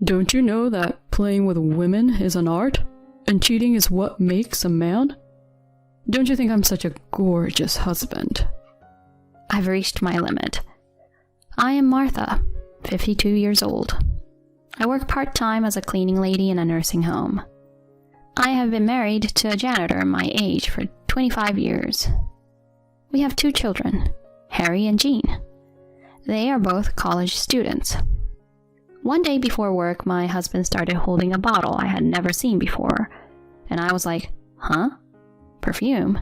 Don't you know that playing with women is an art, and cheating is what makes a man? Don't you think I'm such a gorgeous husband? I've reached my limit. I am Martha, 52 years old. I work part-time as a cleaning lady in a nursing home. I have been married to a janitor my age for 25 years. We have 2 children, Harry and Jean. They are both college students. One day before work, my husband started holding a bottle I had never seen before, and I was like, huh? Perfume?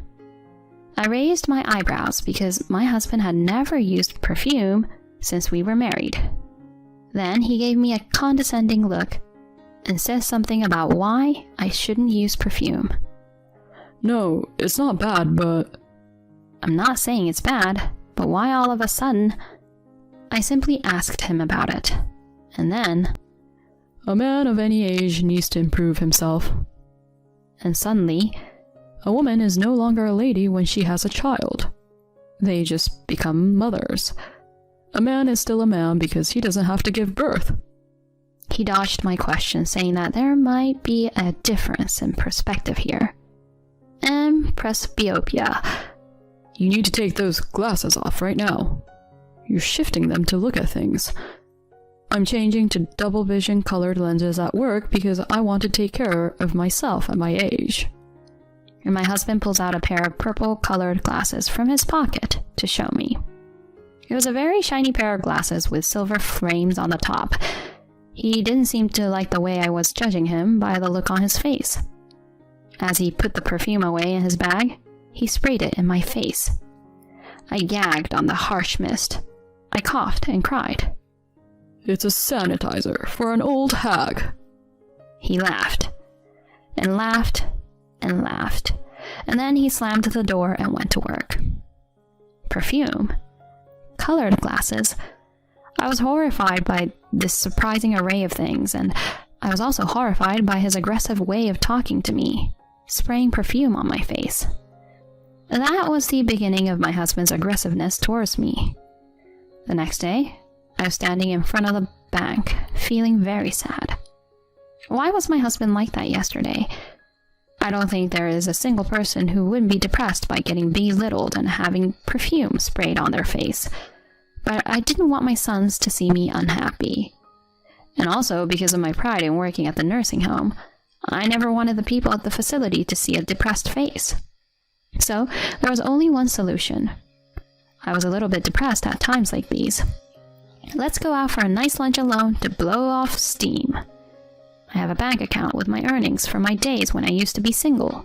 I raised my eyebrows because my husband had never used perfume since we were married. Then he gave me a condescending look and said something about why I shouldn't use perfume. No, it's not bad, but... I'm not saying it's bad, but why all of a sudden? I simply asked him about it. And then... A man of any age needs to improve himself. And suddenly... A woman is no longer a lady when she has a child. They just become mothers. A man is still a man because he doesn't have to give birth. He dodged my question, saying that there might be a difference in perspective here. And presbyopia. You need to take those glasses off right now. You're shifting them to look at things. I'm changing to double vision colored lenses at work because I want to take care of myself at my age. And my husband pulls out a pair of purple colored glasses from his pocket to show me. It was a very shiny pair of glasses with silver frames on the top. He didn't seem to like the way I was judging him by the look on his face. As he put the perfume away in his bag, he sprayed it in my face. I gagged on the harsh mist. I coughed and cried. It's a sanitizer for an old hag. He laughed, and laughed, and laughed, and then he slammed the door and went to work. Perfume? Colored glasses? I was horrified by this surprising array of things, and I was also horrified by his aggressive way of talking to me, spraying perfume on my face. That was the beginning of my husband's aggressiveness towards me. The next day, I was standing in front of the bank, feeling very sad. Why was my husband like that yesterday? I don't think there is a single person who wouldn't be depressed by getting belittled and having perfume sprayed on their face. But I didn't want my sons to see me unhappy. And also, because of my pride in working at the nursing home, I never wanted the people at the facility to see a depressed face. So, there was only one solution. I was a little bit depressed at times like these. Let's go out for a nice lunch alone to blow off steam. I have a bank account with my earnings from my days when I used to be single.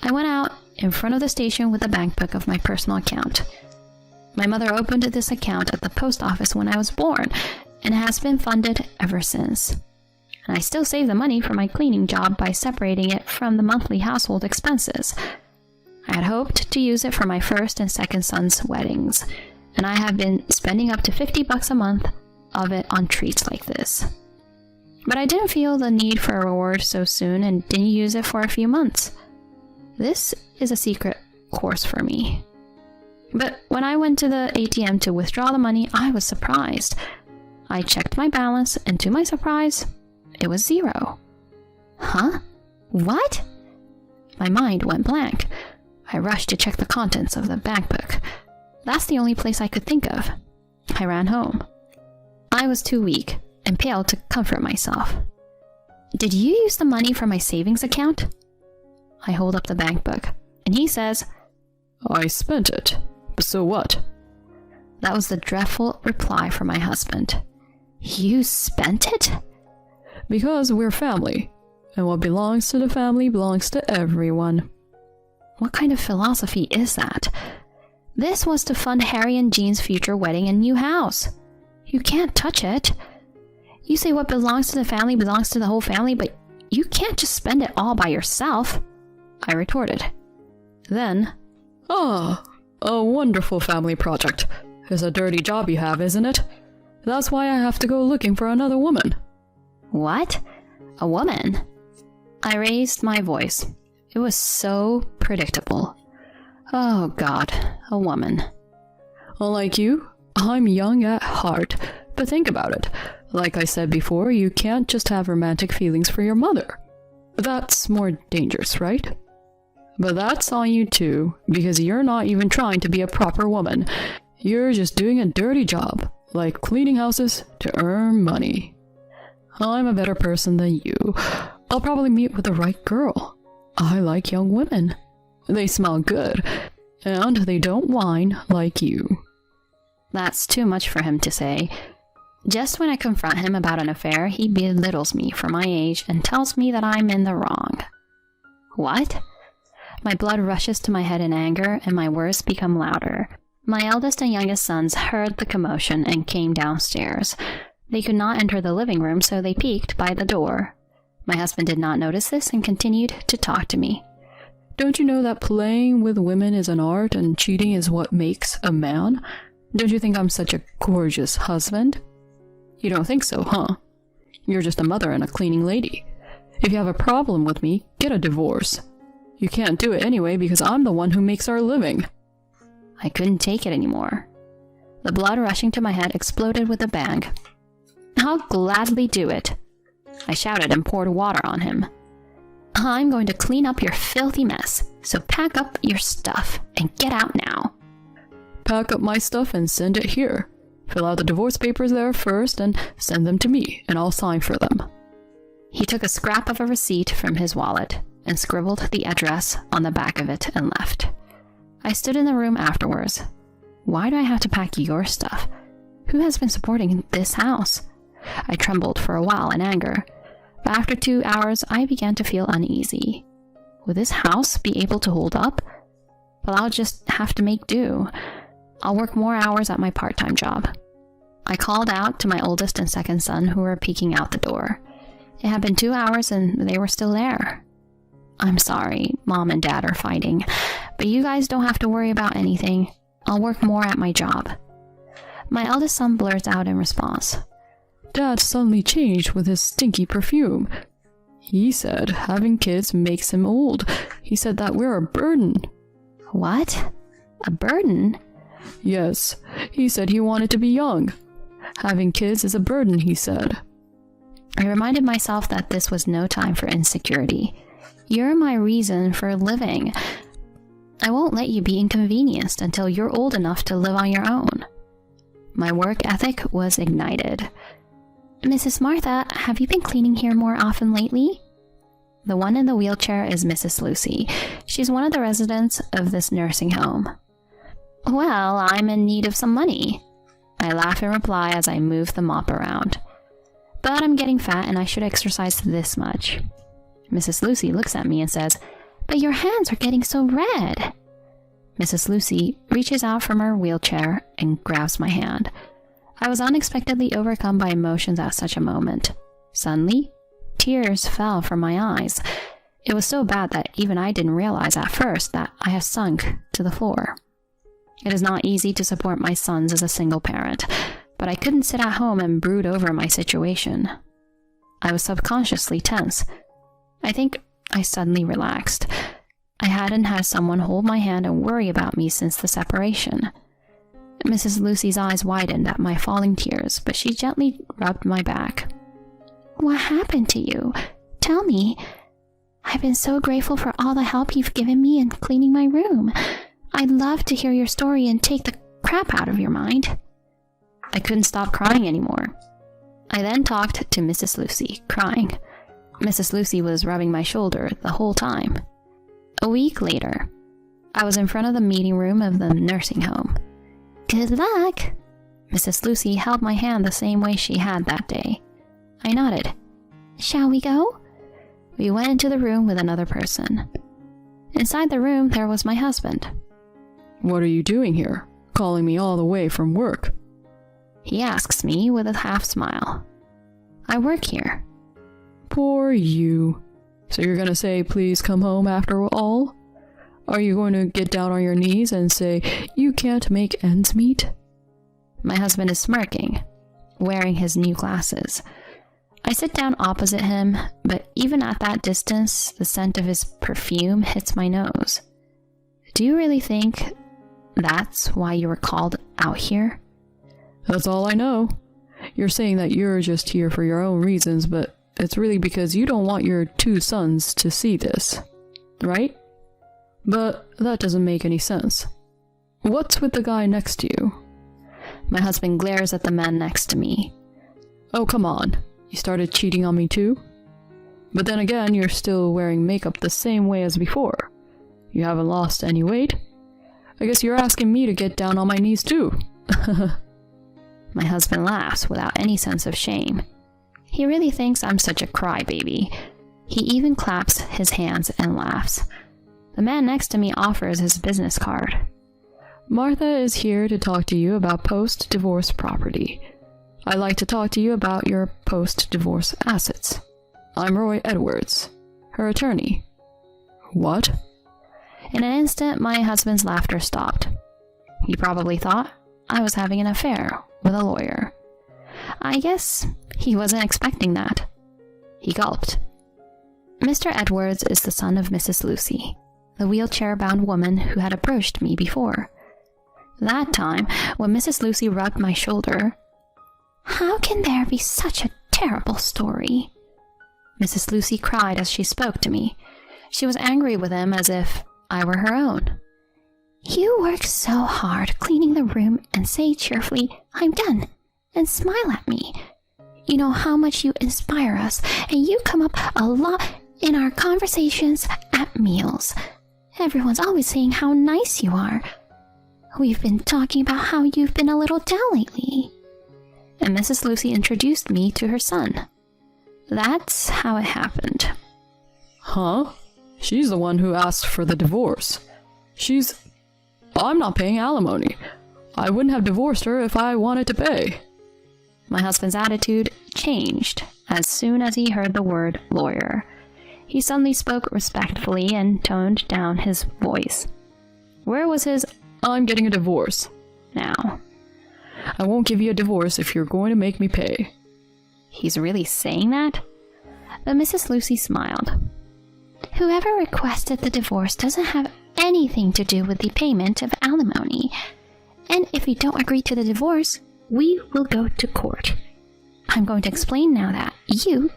I went out in front of the station with the bank book of my personal account. My mother opened this account at the post office when I was born, and it has been funded ever since. And I still save the money for my cleaning job by separating it from the monthly household expenses. I had hoped to use it for my first and second son's weddings, and I have been spending up to $50 a month of it on treats like this. But I didn't feel the need for a reward so soon and didn't use it for a few months. This is a secret course for me. But when I went to the ATM to withdraw the money, I was surprised. I checked my balance, and to my surprise, it was 0. Huh? What? My mind went blank. I rushed to check the contents of the bank book. That's the only place I could think of. I ran home. I was too weak and pale to comfort myself. Did you use the money from my savings account? I hold up the bank book, and he says, I spent it. So what? That was the dreadful reply from my husband. You spent it? Because we're family, and what belongs to the family belongs to everyone. What kind of philosophy is that? This was to fund Harry and Jean's future wedding and new house. You can't touch it. You say what belongs to the family belongs to the whole family, but you can't just spend it all by yourself, I retorted. Then, a wonderful family project. It's a dirty job you have, isn't it? That's why I have to go looking for another woman. What? A woman? I raised my voice. It was so predictable. Oh God, a woman. Unlike you, I'm young at heart, but think about it. Like I said before, you can't just have romantic feelings for your mother. That's more dangerous, right? But that's on you too, because you're not even trying to be a proper woman. You're just doing a dirty job, like cleaning houses to earn money. I'm a better person than you. I'll probably meet with the right girl. I like young women. They smell good, and they don't whine like you. That's too much for him to say. Just when I confront him about an affair, he belittles me for my age and tells me that I'm in the wrong. What? My blood rushes to my head in anger, and my words become louder. My eldest and youngest sons heard the commotion and came downstairs. They could not enter the living room, so they peeked by the door. My husband did not notice this and continued to talk to me. Don't you know that playing with women is an art and cheating is what makes a man? Don't you think I'm such a gorgeous husband? You don't think so, huh? You're just a mother and a cleaning lady. If you have a problem with me, get a divorce. You can't do it anyway because I'm the one who makes our living. I couldn't take it anymore. The blood rushing to my head exploded with a bang. I'll gladly do it, I shouted and poured water on him. I'm going to clean up your filthy mess, so pack up your stuff and get out now. Pack up my stuff and send it here. Fill out the divorce papers there first and send them to me, and I'll sign for them. He took a scrap of a receipt from his wallet and scribbled the address on the back of it and left. I stood in the room afterwards. Why do I have to pack your stuff? Who has been supporting this house? I trembled for a while in anger, but after 2 hours I began to feel uneasy. Would this house be able to hold up? Well, I'll just have to make do. I'll work more hours at my part-time job. I called out to my oldest and second son who were peeking out the door. It had been 2 hours and they were still there. I'm sorry, Mom and Dad are fighting, but you guys don't have to worry about anything. I'll work more at my job. My eldest son blurts out in response. Dad suddenly changed with his stinky perfume. He said having kids makes him old. He said that we're a burden. What? A burden? Yes, he said he wanted to be young. Having kids is a burden, he said. I reminded myself that this was no time for insecurity. You're my reason for living. I won't let you be inconvenienced until you're old enough to live on your own. My work ethic was ignited. Mrs. Martha, have you been cleaning here more often lately? The one in the wheelchair is Mrs. Lucy. She's one of the residents of this nursing home. Well, I'm in need of some money. I laugh in reply as I move the mop around. But I'm getting fat and I should exercise this much. Mrs. Lucy looks at me and says, But your hands are getting so red. Mrs. Lucy reaches out from her wheelchair and grabs my hand. I was unexpectedly overcome by emotions at such a moment. Suddenly, tears fell from my eyes. It was so bad that even I didn't realize at first that I had sunk to the floor. It is not easy to support my sons as a single parent, but I couldn't sit at home and brood over my situation. I was subconsciously tense. I think I suddenly relaxed. I hadn't had someone hold my hand and worry about me since the separation. Mrs. Lucy's eyes widened at my falling tears, but she gently rubbed my back. What happened to you? Tell me. I've been so grateful for all the help you've given me in cleaning my room. I'd love to hear your story and take the crap out of your mind. I couldn't stop crying anymore. I then talked to Mrs. Lucy, crying. Mrs. Lucy was rubbing my shoulder the whole time. A week later, I was in front of the meeting room of the nursing home. Good luck! Mrs. Lucy held my hand the same way she had that day. I nodded. Shall we go? We went into the room with another person. Inside the room, there was my husband. What are you doing here, calling me all the way from work? He asks me with a half smile. I work here. Poor you. So you're going to say, please come home after all? Are you going to get down on your knees and say, you can't make ends meet? My husband is smirking, wearing his new glasses. I sit down opposite him, but even at that distance, the scent of his perfume hits my nose. Do you really think that's why you were called out here? That's all I know. You're saying that you're just here for your own reasons, but it's really because you don't want your 2 sons to see this, right? But that doesn't make any sense. What's with the guy next to you? My husband glares at the man next to me. Oh, come on. You started cheating on me too? But then again, you're still wearing makeup the same way as before. You haven't lost any weight. I guess you're asking me to get down on my knees too. My husband laughs without any sense of shame. He really thinks I'm such a crybaby. He even claps his hands and laughs. The man next to me offers his business card. Martha is here to talk to you about post-divorce property. I'd like to talk to you about your post-divorce assets. I'm Roy Edwards, her attorney. What? In an instant, my husband's laughter stopped. He probably thought I was having an affair with a lawyer. I guess he wasn't expecting that. He gulped. Mr. Edwards is the son of Mrs. Lucy, the wheelchair-bound woman who had approached me before. That time, when Mrs. Lucy rubbed my shoulder, "How can there be such a terrible story?" Mrs. Lucy cried as she spoke to me. She was angry with him as if I were her own. "You work so hard cleaning the room and say cheerfully, 'I'm done,' and smile at me. You know how much you inspire us, and you come up a lot in our conversations at meals. Everyone's always saying how nice you are. We've been talking about how you've been a little down lately." And Mrs. Lucy introduced me to her son. That's how it happened. Huh? She's the one who asked for the divorce. I'm not paying alimony. I wouldn't have divorced her if I wanted to pay. My husband's attitude changed as soon as he heard the word lawyer. He suddenly spoke respectfully and toned down his voice. Where was his "I'm getting a divorce" now? I won't give you a divorce if you're going to make me pay. He's really saying that? But Mrs. Lucy smiled. Whoever requested the divorce doesn't have anything to do with the payment of alimony. And if you don't agree to the divorce, we will go to court. I'm going to explain now that you,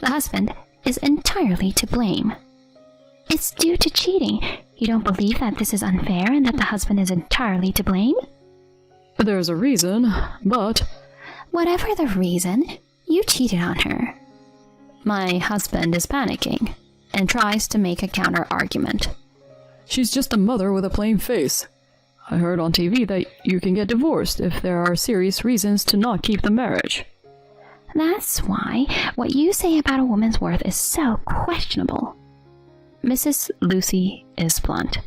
the husband, is entirely to blame. It's due to cheating. You don't believe that this is unfair and that the husband is entirely to blame? There's a reason, but... Whatever the reason, you cheated on her. My husband is panicking and tries to make a counter-argument. She's just a mother with a plain face. I heard on TV that you can get divorced if there are serious reasons to not keep the marriage. That's why what you say about a woman's worth is so questionable. Mrs. Lucy is blunt.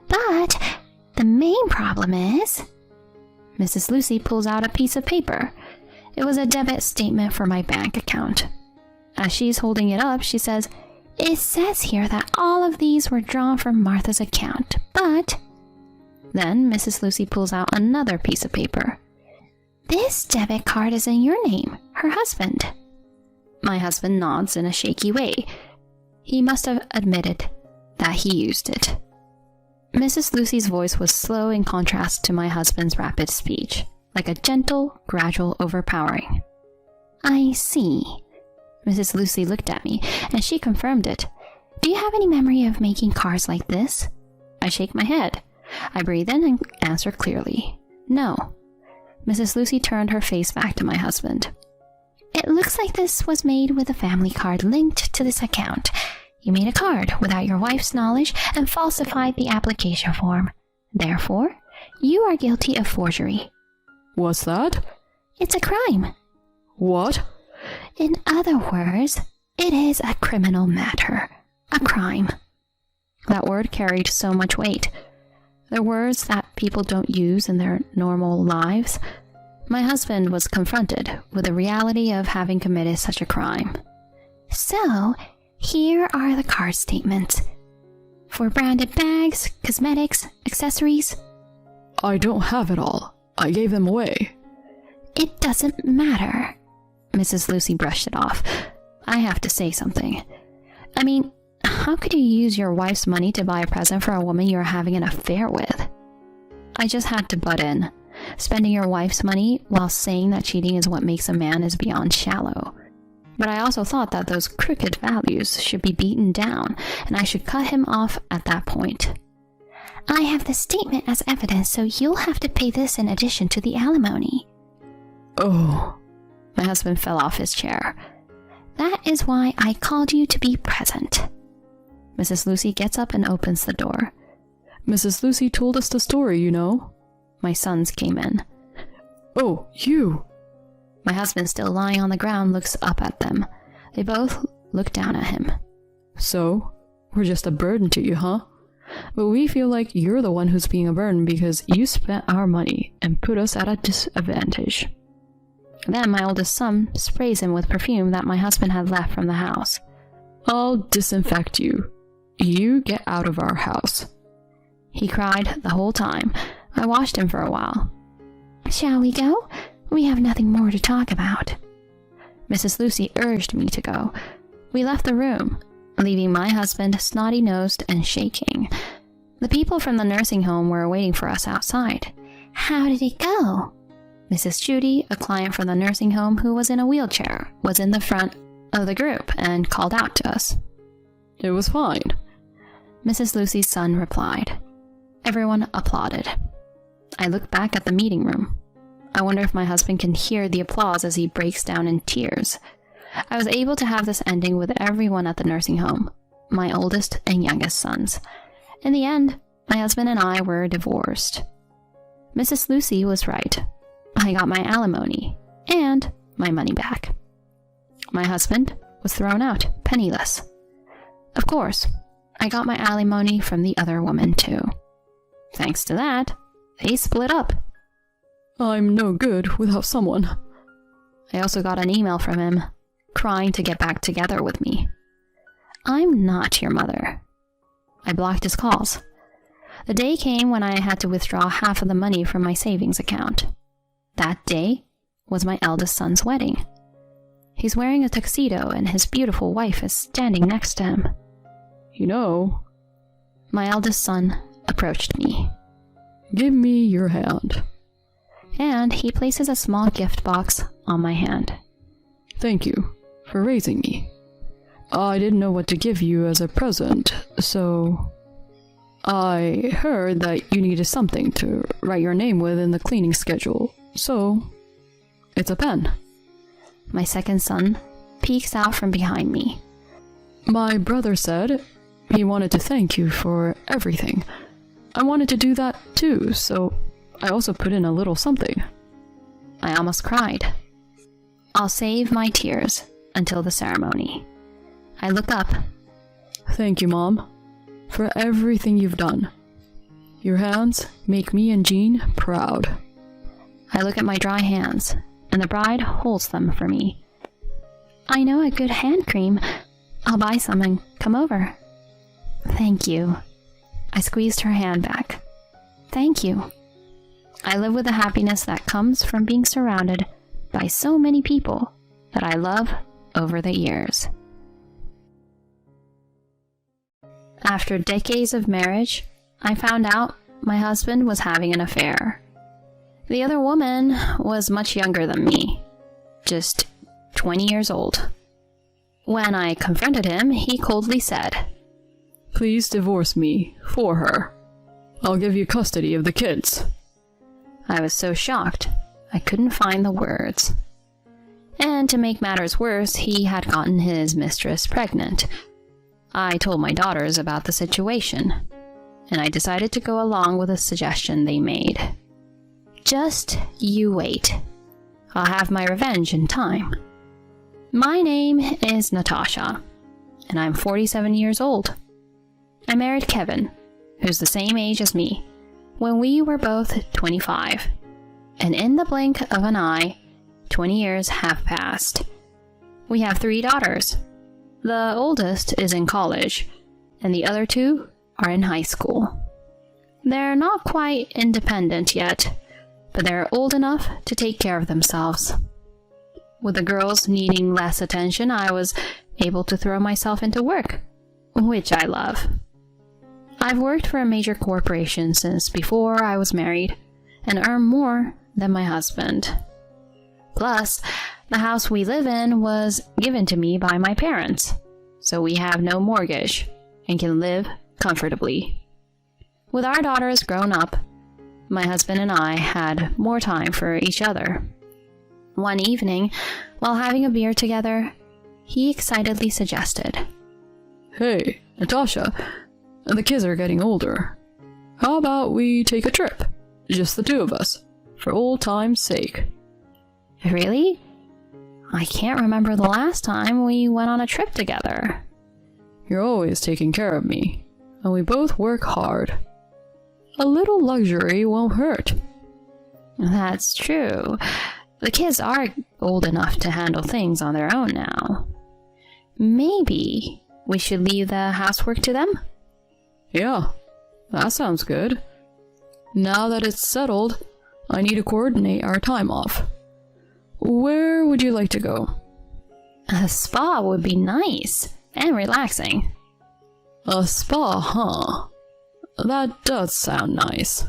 But the main problem is... Mrs. Lucy pulls out a piece of paper. It was a debit statement for my bank account. As she's holding it up, she says, "It says here that all of these were drawn from Martha's account, but..." Then Mrs. Lucy pulls out another piece of paper. "This debit card is in your name, her husband." My husband nods in a shaky way. He must have admitted that he used it. Mrs. Lucy's voice was slow in contrast to my husband's rapid speech, like a gentle, gradual overpowering. "I see." Mrs. Lucy looked at me, and she confirmed it. "Do you have any memory of making cards like this?" I shake my head. I breathe in and answer clearly, "No." Mrs. Lucy turned her face back to my husband. "It looks like this was made with a family card linked to this account. You made a card without your wife's knowledge and falsified the application form. Therefore, you are guilty of forgery." What's that? "It's a crime." What? "In other words, it is a criminal matter. A crime." That word carried so much weight. They're words that people don't use in their normal lives. My husband was confronted with the reality of having committed such a crime. "So, here are the card statements. For branded bags, cosmetics, accessories." I don't have it all. I gave them away. "It doesn't matter." Mrs. Lucy brushed it off. I have to say something. I mean, how could you use your wife's money to buy a present for a woman you're having an affair with? I just had to butt in. Spending your wife's money while saying that cheating is what makes a man is beyond shallow. But I also thought that those crooked values should be beaten down, and I should cut him off at that point. I have the statement as evidence, so you'll have to pay this in addition to the alimony. Oh. My husband fell off his chair. That is why I called you to be present. Mrs. Lucy gets up and opens the door. Mrs. Lucy told us the story, you know. My sons came in. Oh, you! My husband, still lying on the ground, looks up at them. They both look down at him. So, we're just a burden to you, huh? But we feel like you're the one who's being a burden because you spent our money and put us at a disadvantage. Then my oldest son sprays him with perfume that my husband had left from the house. I'll disinfect you. You get out of our house. He cried the whole time. I watched him for a while. Shall we go? We have nothing more to talk about. Mrs. Lucy urged me to go. We left the room, leaving my husband snotty-nosed and shaking. The people from the nursing home were waiting for us outside. How did it go? Mrs. Judy, a client from the nursing home who was in a wheelchair, was in the front of the group and called out to us. It was fine. Mrs. Lucy's son replied. Everyone applauded. I looked back at the meeting room. I wonder if my husband can hear the applause as he breaks down in tears. I was able to have this ending with everyone at the nursing home, my oldest and youngest sons. In the end, my husband and I were divorced. Mrs. Lucy was right. I got my alimony and my money back. My husband was thrown out, penniless. Of course, I got my alimony from the other woman too. Thanks to that, they split up. I'm no good without someone. I also got an email from him, crying to get back together with me. I'm not your mother. I blocked his calls. The day came when I had to withdraw half of the money from my savings account. That day was my eldest son's wedding. He's wearing a tuxedo and his beautiful wife is standing next to him. You know, my eldest son approached me. Give me your hand. And he places a small gift box on my hand. Thank you for raising me. I didn't know what to give you as a present, so I heard that you needed something to write your name with in the cleaning schedule, so it's a pen. My second son peeks out from behind me. My brother said he wanted to thank you for everything. I wanted to do that too, so I also put in a little something. I almost cried. I'll save my tears until the ceremony. I look up. Thank you, Mom, for everything you've done. Your hands make me and Jean proud. I look at my dry hands, and the bride holds them for me. I know a good hand cream. I'll buy some and come over. Thank you. I squeezed her hand back. Thank you. I live with the happiness that comes from being surrounded by so many people that I love over the years. After decades of marriage, I found out my husband was having an affair. The other woman was much younger than me, just 20 years old. When I confronted him, he coldly said, Please divorce me for her. I'll give you custody of the kids. I was so shocked, I couldn't find the words. And to make matters worse, he had gotten his mistress pregnant. I told my daughters about the situation, and I decided to go along with a suggestion they made. Just you wait. I'll have my revenge in time. My name is Natasha, and I'm 47 years old. I married Kevin, who's the same age as me, when we were both 25. And in the blink of an eye, 20 years have passed. We have 3 daughters. The oldest is in college, and the other 2 are in high school. They're not quite independent yet, but they're old enough to take care of themselves. With the girls needing less attention, I was able to throw myself into work, which I love. I've worked for a major corporation since before I was married, and earn more than my husband. Plus, the house we live in was given to me by my parents, so we have no mortgage and can live comfortably. With our daughters grown up, my husband and I had more time for each other. One evening, while having a beer together, he excitedly suggested, Hey, Natasha, the kids are getting older. How about we take a trip? Just the two of us, for old time's sake. Really? I can't remember the last time we went on a trip together. You're always taking care of me, and we both work hard. A little luxury won't hurt. That's true. The kids are old enough to handle things on their own now. Maybe we should leave the housework to them? Yeah, that sounds good. Now that it's settled, I need to coordinate our time off. Where would you like to go? A spa would be nice and relaxing. A spa, huh? That does sound nice,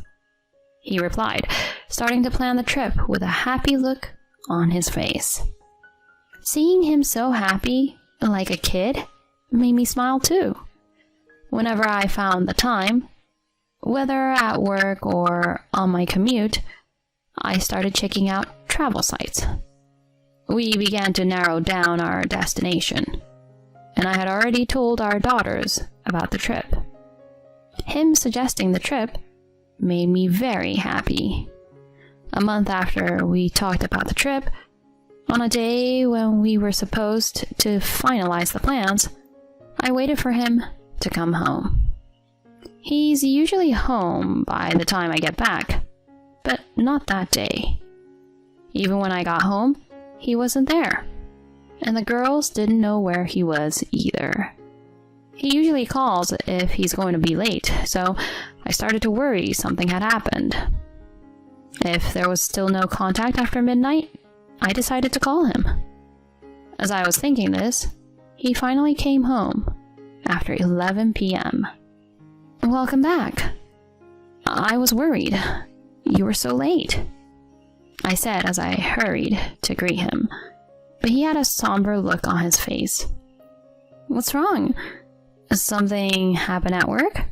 he replied, starting to plan the trip with a happy look on his face. Seeing him so happy, like a kid, made me smile too. Whenever I found the time, whether at work or on my commute, I started checking out travel sites. We began to narrow down our destination, and I had already told our daughters about the trip. Him suggesting the trip made me very happy. A month after we talked about the trip, on a day when we were supposed to finalize the plans, I waited for him to come home. He's usually home by the time I get back, but not that day. Even when I got home, he wasn't there, and the girls didn't know where he was either. He usually calls if he's going to be late, so I started to worry something had happened. If there was still no contact after midnight, I decided to call him. As I was thinking this, he finally came home after 11 p.m. Welcome back. I was worried. You were so late, I said as I hurried to greet him, but he had a somber look on his face. What's wrong? Something happened at work?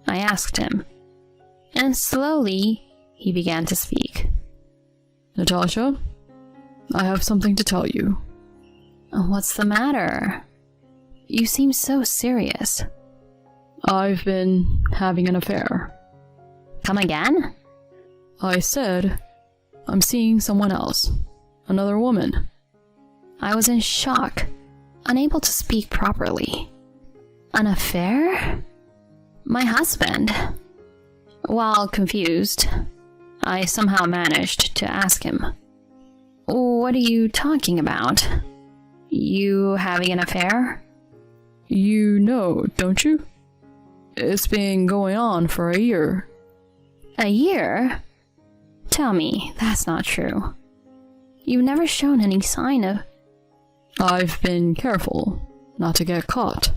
I asked him, and slowly he began to speak. Natasha, I have something to tell you. What's the matter? You seem so serious. I've been having an affair. Come again? I said, I'm seeing someone else. Another woman. I was in shock, unable to speak properly. An affair? My husband? While confused, I somehow managed to ask him, What are you talking about? You having an affair? You know, don't you? It's been going on for a year. A year? Tell me, that's not true. You've never shown any sign of... I've been careful not to get caught.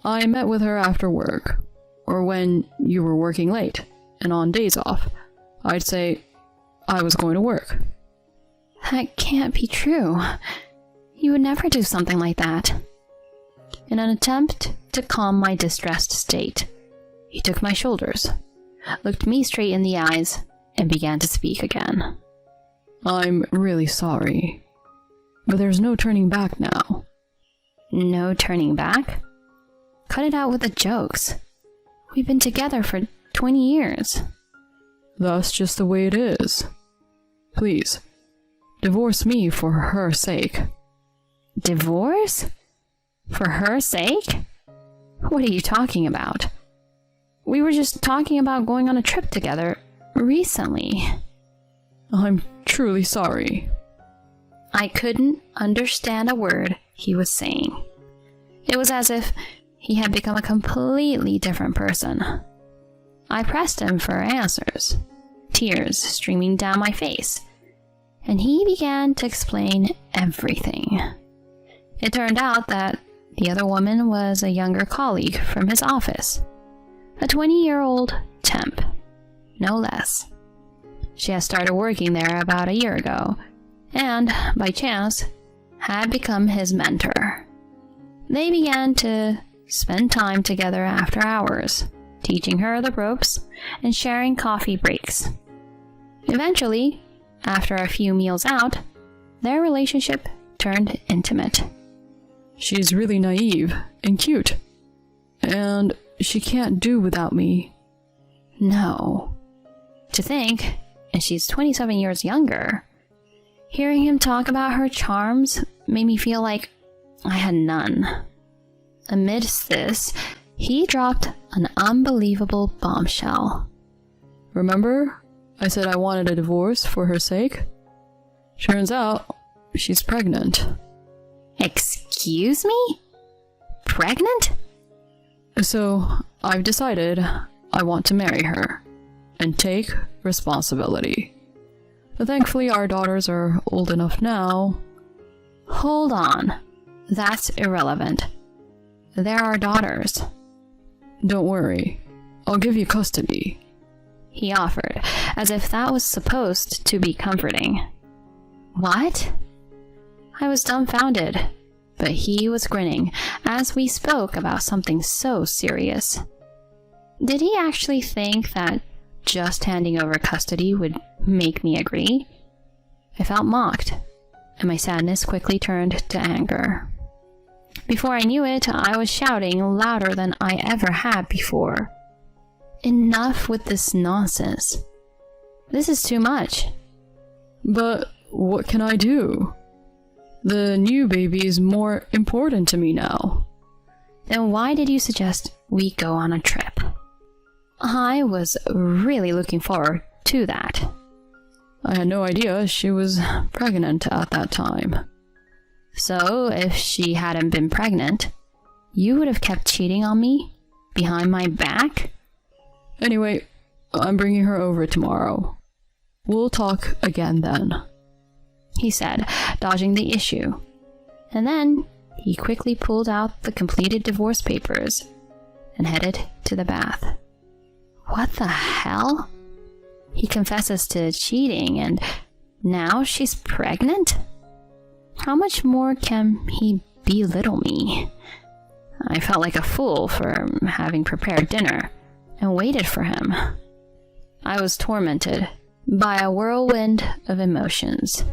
I met with her after work, or when you were working late, and on days off, I'd say I was going to work. That can't be true. You would never do something like that. In an attempt to calm my distressed state, he took my shoulders, looked me straight in the eyes, and began to speak again. I'm really sorry, but there's no turning back now. No turning back? Cut it out with the jokes. We've been together for 20 years. That's just the way it is. Please, divorce me for her sake. Divorce? For her sake? What are you talking about? We were just talking about going on a trip together recently. I'm truly sorry. I couldn't understand a word he was saying. It was as if he had become a completely different person. I pressed him for answers, tears streaming down my face, and he began to explain everything. It turned out that the other woman was a younger colleague from his office, a 20-year-old temp, no less. She had started working there about a year ago, and, by chance, had become his mentor. They began to spend time together after hours, teaching her the ropes and sharing coffee breaks. Eventually, after a few meals out, their relationship turned intimate. She's really naive and cute. And she can't do without me. No. To think, and she's 27 years younger. Hearing him talk about her charms made me feel like I had none. Amidst this, he dropped an unbelievable bombshell. Remember, I said I wanted a divorce for her sake? Turns out, she's pregnant. Excuse me? Pregnant? So, I've decided I want to marry her and take responsibility. But thankfully, our daughters are old enough now. Hold on. That's irrelevant. There are daughters. Don't worry. I'll give you custody, he offered, as if that was supposed to be comforting. What? I was dumbfounded, but he was grinning as we spoke about something so serious. Did he actually think that just handing over custody would make me agree? I felt mocked, and my sadness quickly turned to anger. Before I knew it, I was shouting louder than I ever had before. Enough with this nonsense. This is too much. But what can I do? The new baby is more important to me now. Then why did you suggest we go on a trip? I was really looking forward to that. I had no idea she was pregnant at that time. So, if she hadn't been pregnant, you would have kept cheating on me? Behind my back? Anyway, I'm bringing her over tomorrow. We'll talk again then, he said, dodging the issue. And then he quickly pulled out the completed divorce papers and headed to the bath. What the hell? He confesses to cheating and now she's pregnant? How much more can he belittle me? I felt like a fool for having prepared dinner and waited for him. I was tormented by a whirlwind of emotions.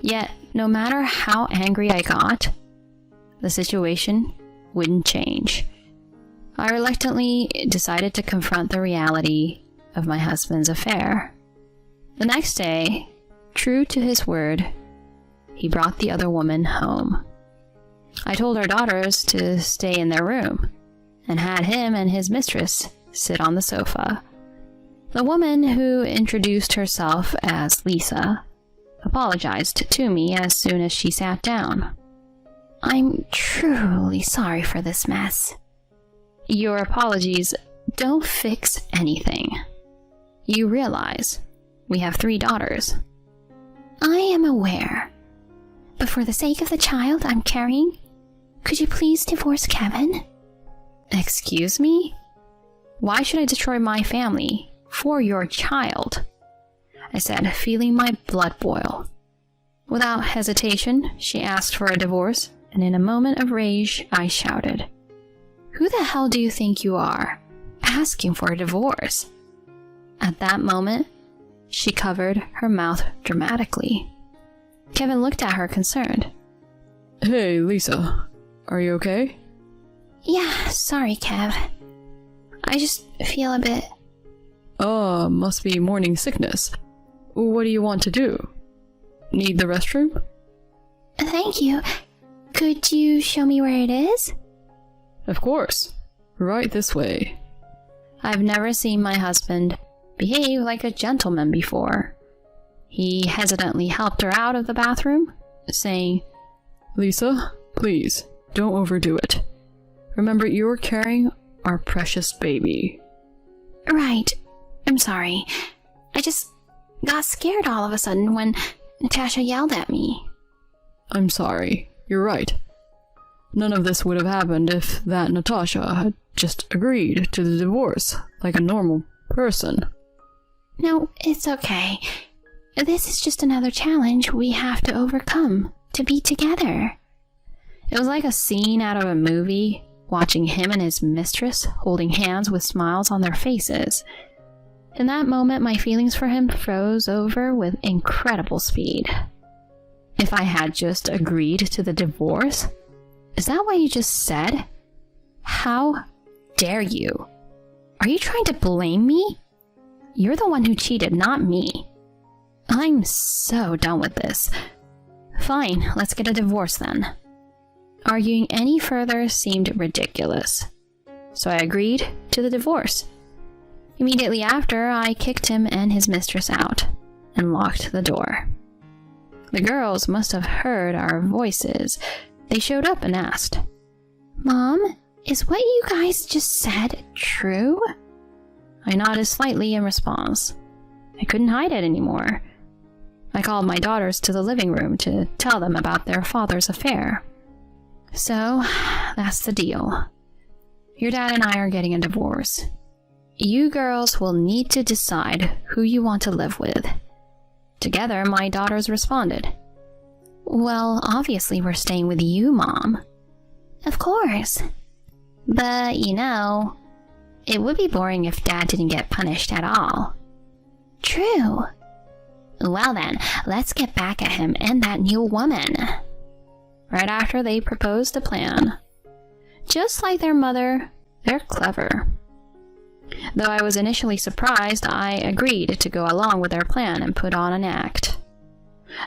Yet, no matter how angry I got, the situation wouldn't change. I reluctantly decided to confront the reality of my husband's affair. The next day, true to his word, he brought the other woman home. I told our daughters to stay in their room and had him and his mistress sit on the sofa. The woman, who introduced herself as Lisa, apologized to me as soon as she sat down. I'm truly sorry for this mess. Your apologies don't fix anything. You realize we have 3 daughters. I am aware. But for the sake of the child I'm carrying, could you please divorce Kevin? Excuse me? Why should I destroy my family for your child? I said, feeling my blood boil. Without hesitation, she asked for a divorce, and in a moment of rage, I shouted, Who the hell do you think you are, asking for a divorce? At that moment, she covered her mouth dramatically. Kevin looked at her concerned. Hey, Lisa. Are you okay? Yeah, sorry, Kev. I just feel a bit... Must be morning sickness. What do you want to do? Need the restroom? Thank you. Could you show me where it is? Of course. Right this way. I've never seen my husband behave like a gentleman before. He hesitantly helped her out of the bathroom, saying, Lisa, please, don't overdo it. Remember, you're carrying our precious baby. Right. I'm sorry. I just got scared all of a sudden when Natasha yelled at me. I'm sorry. You're right. None of this would have happened if that Natasha had just agreed to the divorce like a normal person. No, it's okay. This is just another challenge we have to overcome to be together. It was like a scene out of a movie, watching him and his mistress holding hands with smiles on their faces. In that moment, my feelings for him froze over with incredible speed. If I had just agreed to the divorce? Is that what you just said? How dare you? Are you trying to blame me? You're the one who cheated, not me. I'm so done with this. Fine, let's get a divorce then. Arguing any further seemed ridiculous, so I agreed to the divorce. Immediately after, I kicked him and his mistress out and locked the door. The girls must have heard our voices. They showed up and asked, Mom, is what you guys just said true? I nodded slightly in response. I couldn't hide it anymore. I called my daughters to the living room to tell them about their father's affair. So, that's the deal. Your dad and I are getting a divorce. You girls will need to decide who you want to live with. Together, my daughters responded, Well, obviously we're staying with you, Mom. Of course. But, it would be boring if Dad didn't get punished at all. True. Well then, let's get back at him and that new woman. Right after they proposed a plan. Just like their mother, they're clever. Though I was initially surprised, I agreed to go along with their plan and put on an act.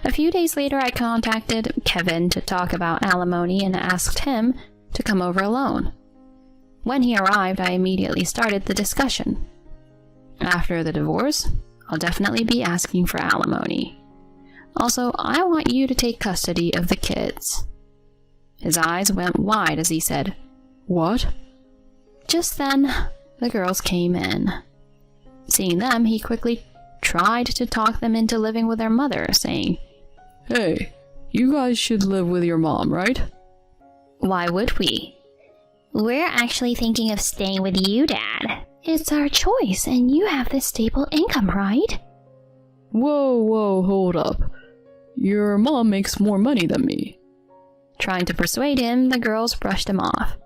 A few days later, I contacted Kevin to talk about alimony and asked him to come over alone. When he arrived, I immediately started the discussion. After the divorce, I'll definitely be asking for alimony. Also, I want you to take custody of the kids. His eyes went wide as he said, What? Just then, the girls came in. Seeing them, he quickly tried to talk them into living with their mother, saying, Hey, you guys should live with your mom, right? Why would we? We're actually thinking of staying with you, Dad. It's our choice, and you have this stable income, right? Whoa, hold up. Your mom makes more money than me. Trying to persuade him, the girls brushed him off.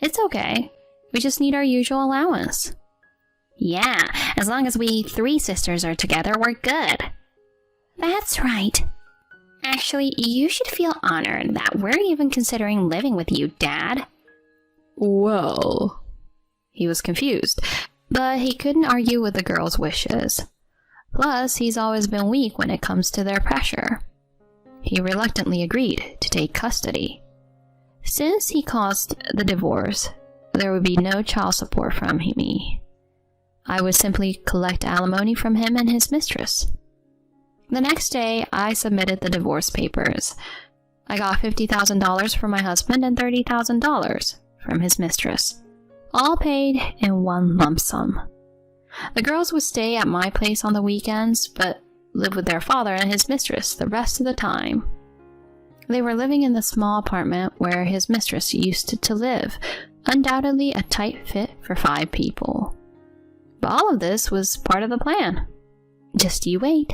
It's okay. We just need our usual allowance. Yeah, as long as we 3 sisters are together, we're good. That's right. Actually, you should feel honored that we're even considering living with you, Dad. Well... He was confused, but he couldn't argue with the girls' wishes. Plus, he's always been weak when it comes to their pressure. He reluctantly agreed to take custody. Since he caused the divorce, there would be no child support from me. I would simply collect alimony from him and his mistress. The next day, I submitted the divorce papers. I got $50,000 from my husband and $30,000 from his mistress, all paid in one lump sum. The girls would stay at my place on the weekends, but live with their father and his mistress the rest of the time. They were living in the small apartment where his mistress used to live, undoubtedly a tight fit for 5 people. But all of this was part of the plan. Just you wait.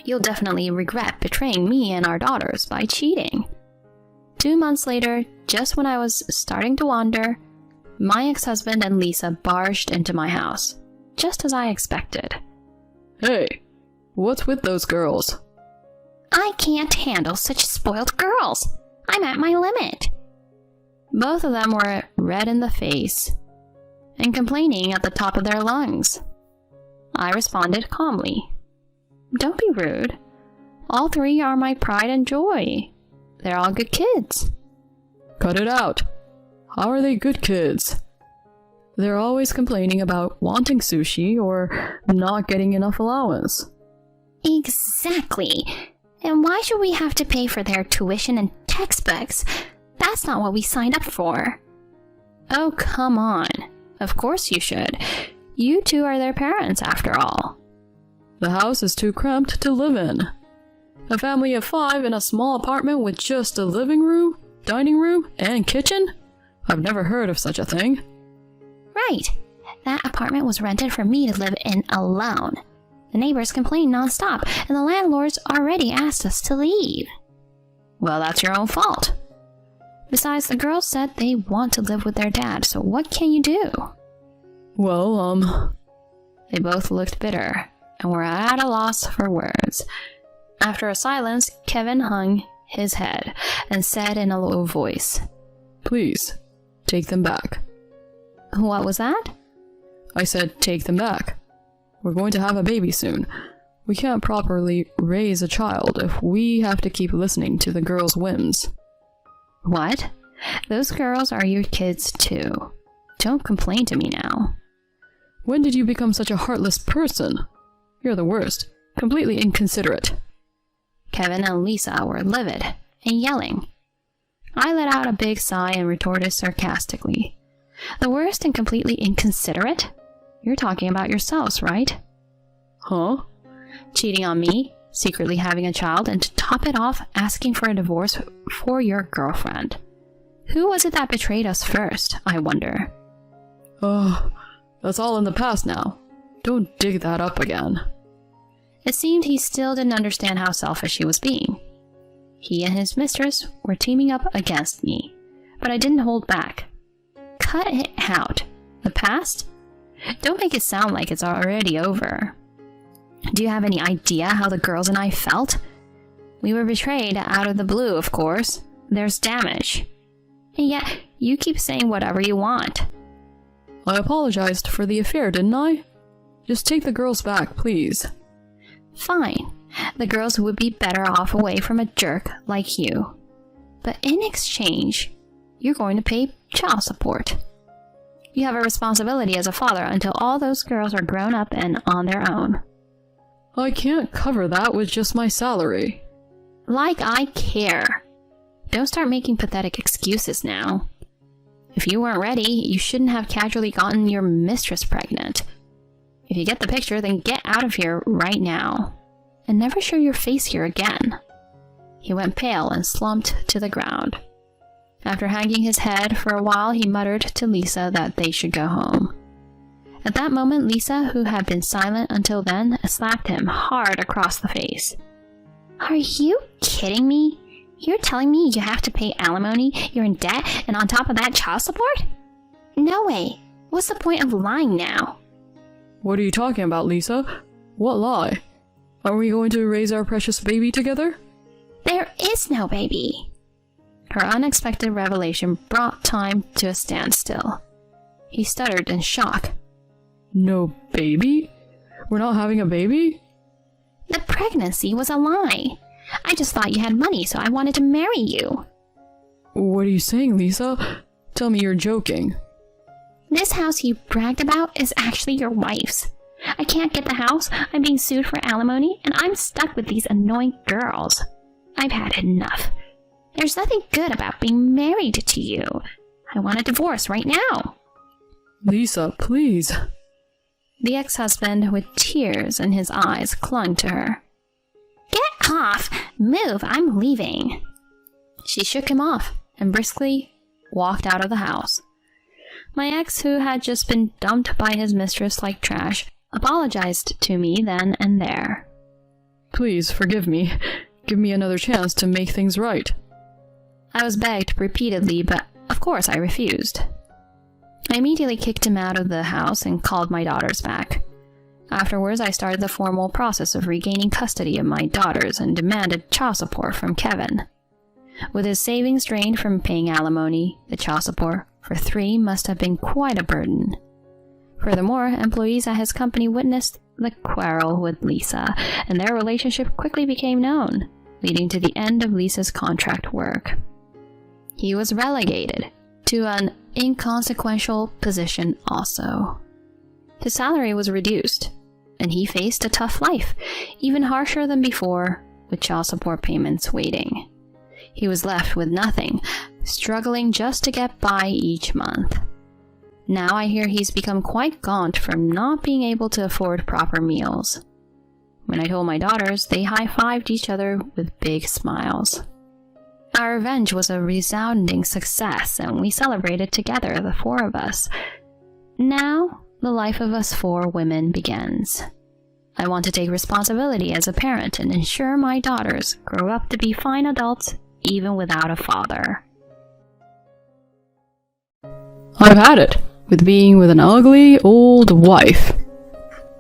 You'll definitely regret betraying me and our daughters by cheating. 2 months later, just when I was starting to wander, my ex-husband and Lisa barged into my house, just as I expected. Hey, what's with those girls? I can't handle such spoiled girls. I'm at my limit. Both of them were red in the face and complaining at the top of their lungs. I responded calmly. Don't be rude. All 3 are my pride and joy. They're all good kids. Cut it out. How are they good kids? They're always complaining about wanting sushi or not getting enough allowance. Exactly. And why should we have to pay for their tuition and textbooks? That's not what we signed up for. Oh, come on. Of course you should. You 2 are their parents, after all. The house is too cramped to live in. A family of 5 in a small apartment with just a living room, dining room, and kitchen? I've never heard of such a thing. Right. That apartment was rented for me to live in alone. The neighbors complained nonstop, and the landlords already asked us to leave. Well, that's your own fault. Besides, the girls said they want to live with their dad, so what can you do? Well, They both looked bitter and were at a loss for words. After a silence, Kevin hung his head and said in a low voice, please, take them back. What was that? I said take them back. We're going to have a baby soon. We can't properly raise a child if we have to keep listening to the girls' whims. What? Those girls are your kids too. Don't complain to me now. When did you become such a heartless person? You're the worst. Completely inconsiderate. Kevin and Lisa were livid and yelling. I let out a big sigh and retorted sarcastically. The worst and completely inconsiderate? You're talking about yourselves, right? Huh? Cheating on me, secretly having a child, and to top it off, asking for a divorce for your girlfriend. Who was it that betrayed us first, I wonder? That's all in the past now. Don't dig that up again. It seemed he still didn't understand how selfish he was being. He and his mistress were teaming up against me, but I didn't hold back. Cut it out. The past? Don't make it sound like it's already over. Do you have any idea how the girls and I felt? We were betrayed out of the blue, of course. There's damage. And yet, you keep saying whatever you want. I apologized for the affair, didn't I? Just take the girls back, please. Fine. The girls would be better off away from a jerk like you. But in exchange, you're going to pay child support. You have a responsibility as a father until all those girls are grown up and on their own. I can't cover that with just my salary. Like I care. Don't start making pathetic excuses now. If you weren't ready, you shouldn't have casually gotten your mistress pregnant. If you get the picture, then get out of here right now. And never show your face here again. He went pale and slumped to the ground. After hanging his head for a while, he muttered to Lisa that they should go home. At that moment, Lisa, who had been silent until then, slapped him hard across the face. Are you kidding me? You're telling me you have to pay alimony, you're in debt, and on top of that, child support? No way. What's the point of lying now? What are you talking about, Lisa? What lie? Are we going to raise our precious baby together? There is no baby. Her unexpected revelation brought time to a standstill. He stuttered in shock. No baby? We're not having a baby? The pregnancy was a lie. I just thought you had money, so I wanted to marry you. What are you saying, Lisa? Tell me you're joking. This house you bragged about is actually your wife's. I can't get the house, I'm being sued for alimony, and I'm stuck with these annoying girls. I've had enough. There's nothing good about being married to you. I want a divorce right now. Lisa, please. The ex-husband, with tears in his eyes, clung to her. Get off! Move, I'm leaving. She shook him off and briskly walked out of the house. My ex, who had just been dumped by his mistress like trash, apologized to me then and there. Please forgive me. Give me another chance to make things right. I was begged repeatedly, but of course I refused. I immediately kicked him out of the house and called my daughters back. Afterwards, I started the formal process of regaining custody of my daughters and demanded child support from Kevin. With his savings drained from paying alimony, the child support for 3 must have been quite a burden. Furthermore, employees at his company witnessed the quarrel with Lisa, and their relationship quickly became known, leading to the end of Lisa's contract work. He was relegated to an inconsequential position also. His salary was reduced, and he faced a tough life, even harsher than before, with child support payments waiting. He was left with nothing, struggling just to get by each month. Now I hear he's become quite gaunt from not being able to afford proper meals. When I told my daughters, they high-fived each other with big smiles. Our revenge was a resounding success, and we celebrated together, the 4 of us. Now, the life of us four women begins. I want to take responsibility as a parent and ensure my daughters grow up to be fine adults even without a father. I've had it with being with an ugly old wife.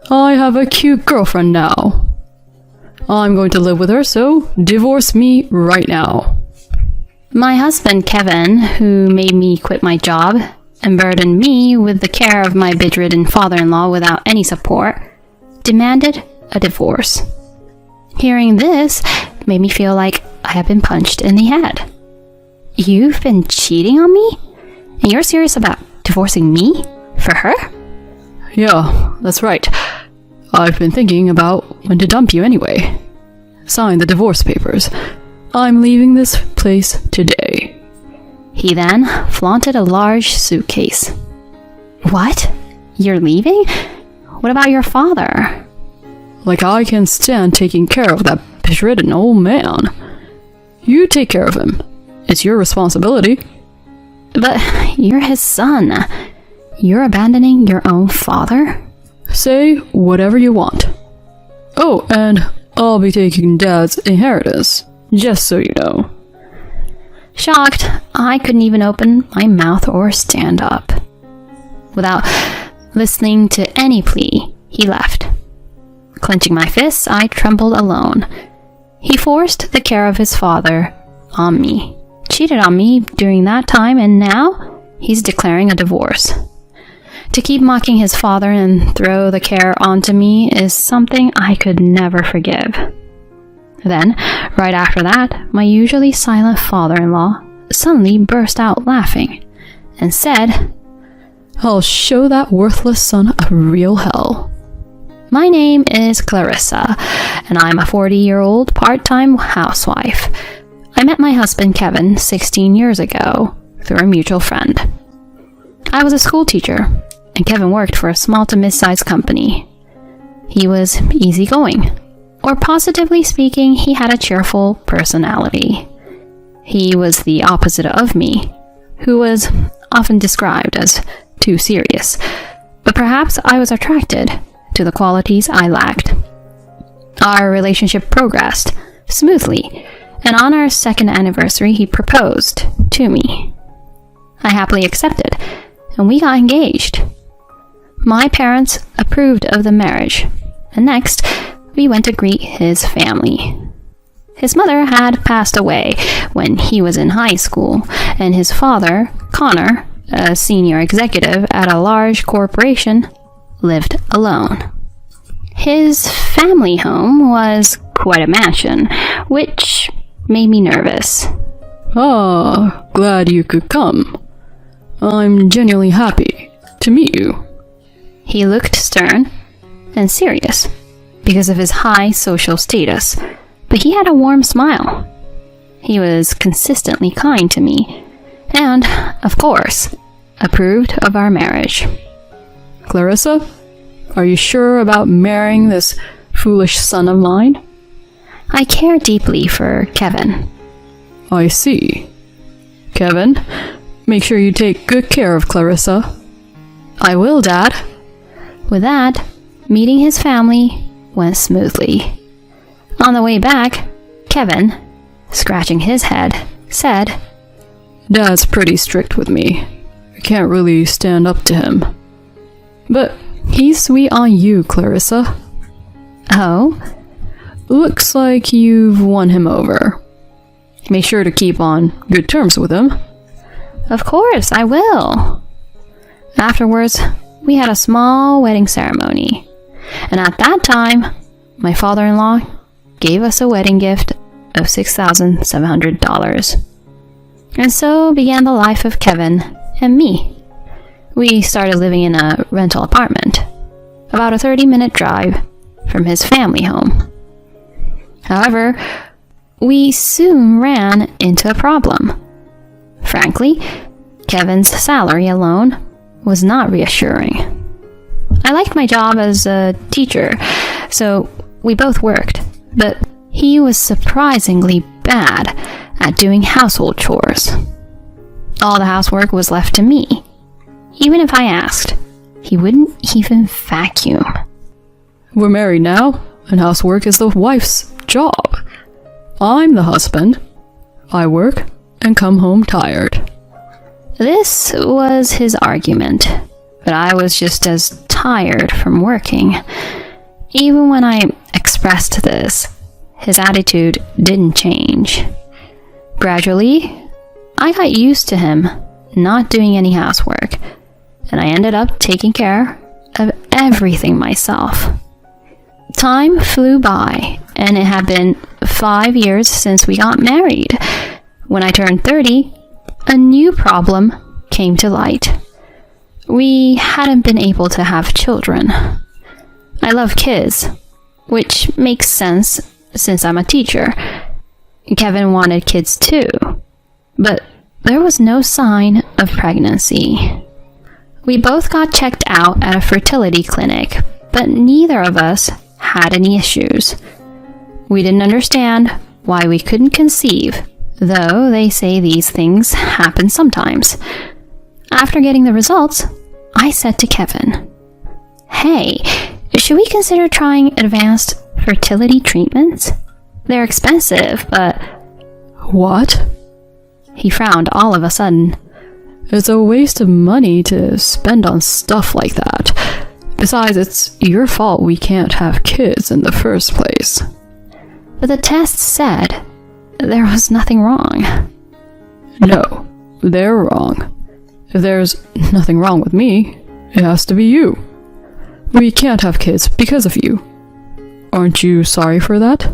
I have a cute girlfriend now. I'm going to live with her, so divorce me right now. My husband, Kevin, who made me quit my job and burdened me with the care of my bedridden father-in-law without any support, demanded a divorce. Hearing this made me feel like I had been punched in the head. You've been cheating on me? And you're serious about divorcing me? For her? Yeah, that's right. I've been thinking about when to dump you anyway. Sign the divorce papers. I'm leaving this place today. He then flaunted a large suitcase. What? You're leaving? What about your father? Like I can stand taking care of that bedridden old man. You take care of him. It's your responsibility. But you're his son. You're abandoning your own father? Say whatever you want. Oh, and I'll be taking Dad's inheritance, just so you know. Shocked, I couldn't even open my mouth or stand up. Without listening to any plea, he left. Clenching my fists, I trembled alone. He forced the care of his father on me, cheated on me during that time, and now he's declaring a divorce. To keep mocking his father and throw the care onto me is something I could never forgive. Then, right after that, my usually silent father-in-law suddenly burst out laughing and said, I'll show that worthless son a real hell. My name is Clarissa, and I'm a 40-year-old part-time housewife. I met my husband Kevin 16 years ago through a mutual friend. I was a school teacher, and Kevin worked for a small to mid-sized company. He was easygoing, or positively speaking, he had a cheerful personality. He was the opposite of me, who was often described as too serious, but perhaps I was attracted to the qualities I lacked. Our relationship progressed smoothly, and on our second anniversary, he proposed to me. I happily accepted, and we got engaged. My parents approved of the marriage, and next, we went to greet his family. His mother had passed away when he was in high school, and his father, Connor, a senior executive at a large corporation, lived alone. His family home was quite a mansion, which made me nervous. Ah, glad you could come. I'm genuinely happy to meet you. He looked stern and serious because of his high social status, but he had a warm smile. He was consistently kind to me, and, of course, approved of our marriage. Clarissa, are you sure about marrying this foolish son of mine? I care deeply for Kevin. I see. Kevin, make sure you take good care of Clarissa. I will, Dad. With that, meeting his family went smoothly. On the way back, Kevin, scratching his head, said, Dad's pretty strict with me. I can't really stand up to him. But he's sweet on you, Clarissa. Oh? Looks like you've won him over. Make sure to keep on good terms with him. Of course, I will. Afterwards, we had a small wedding ceremony, and at that time, my father-in-law gave us a wedding gift of $6,700. And so began the life of Kevin and me. We started living in a rental apartment, about a 30-minute drive from his family home. However, we soon ran into a problem. Frankly, Kevin's salary alone was not reassuring. I liked my job as a teacher, so we both worked, but he was surprisingly bad at doing household chores. All the housework was left to me, even if I asked. He wouldn't even vacuum. We're married now, and housework is the wife's job. I'm the husband. I work and come home tired. This was his argument, but I was just as tired from working. Even when I expressed this, his attitude didn't change. Gradually, I got used to him not doing any housework, and I ended up taking care of everything myself. Time flew by, and it had been 5 years since we got married. When I turned 30, a new problem came to light. We hadn't been able to have children. I love kids, which makes sense since I'm a teacher. Kevin wanted kids too, but there was no sign of pregnancy. We both got checked out at a fertility clinic, but neither of us had any issues. We didn't understand why we couldn't conceive, though they say these things happen sometimes. After getting the results, I said to Kevin, "Hey, should we consider trying advanced fertility treatments? They're expensive, but..." What? He frowned all of a sudden. It's a waste of money to spend on stuff like that. Besides, it's your fault we can't have kids in the first place. But the test said there was nothing wrong. No, they're wrong. If there's nothing wrong with me, it has to be you. We can't have kids because of you. Aren't you sorry for that?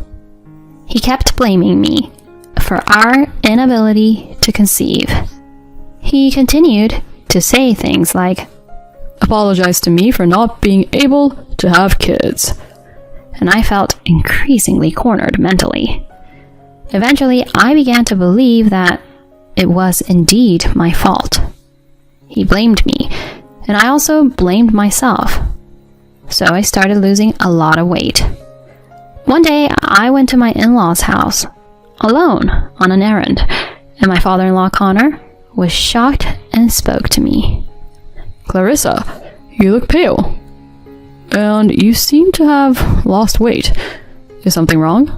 He kept blaming me for our inability to conceive. He continued to say things like, "Apologize to me for not being able to have kids." And I felt increasingly cornered mentally. Eventually, I began to believe that it was indeed my fault. He blamed me, and I also blamed myself. So I started losing a lot of weight. One day, I went to my in-laws' house, alone, on an errand, and my father-in-law, Connor, was shocked and spoke to me. "Clarissa, you look pale. And you seem to have lost weight. Is something wrong?"